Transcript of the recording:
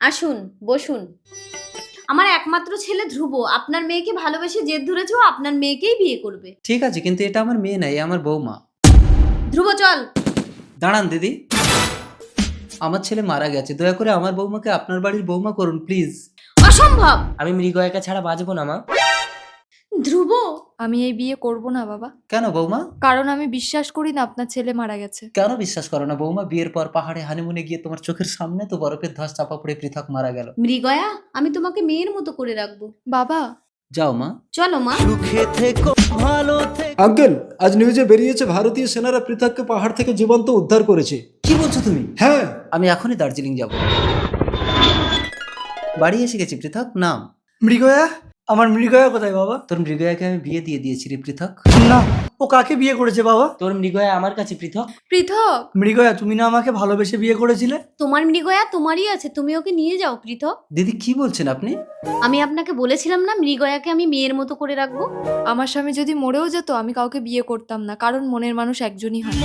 আসুন, বসুন। আমার একমাত্র ছেলে ধ্রুব আপনার মেয়েকে ভালোবেসে জেদ ধরেছে, ও আপনার মেয়েকেই বিয়ে করবে। ঠিক আছে, কিন্তু এটা আমার মেয়ে নাই, আমার বৌমা। ধ্রুব চল। দাঁড়ান দিদি, আমার ছেলে মারা গেছে, দয়া করে আমার বৌমাকে আপনার বাড়ির বৌমা করুন প্লিজ। অসম্ভব। আমি মৃগয়াকে ছাড়া বাঁচবো না মা। ধ্রুব, আমি এই বিয়ে করব না বাবা, কেন বৌমা? কারণ আমি বিশ্বাস করি না আপনার ছেলে মারা গেছে। কেন বিশ্বাস করো না বৌমা? বিয়ের পর পাহাড়ে হানিমুনে গিয়ে তোমার চোখের সামনে তো বরফের ধস চাপা পড়ে পৃথক মারা গেল। মৃগয়া, আমি তোমাকে মেয়ের মতো করে রাখবো। বাবা, যাও মা। চলো মা। আঙ্কেল, আজ নিউজে বেরিয়েছে ভারতীয় সেনারা পৃথককে পাহাড় থেকে জীবন্ত উদ্ধার করেছে। কি বলছো তুমি? হ্যাঁ। আমি এখনই দার্জিলিং যাব। বাড়ি এসে গেছি পৃথক, নাম। মৃগয়া? আমার মৃগয়া কোথায় বাবা? তোর মৃগয়াকে আমি বিয়ে দিয়ে দিয়েছি রে পৃথক। না, ও কাকে বিয়ে করেছে বাবা? তোর মৃগয়া আমার কাছে পৃথক। পৃথক। মৃগয়া, তুমি না আমাকে ভালোবেসে বিয়ে করেছিলে? তোমার মৃগয়া তোমারই আছে, তুমি ওকে নিয়ে যাও পৃথক। দিদি কি বলছেন আপনি? আমি আপনাকে বলেছিলাম না মৃগয়াকে আমি মেয়ের মতো করে রাখবো। আমার স্বামী যদি মরেও যেত আমি কাউকে বিয়ে করতাম না, কারণ মনের মানুষ একজনই হয়।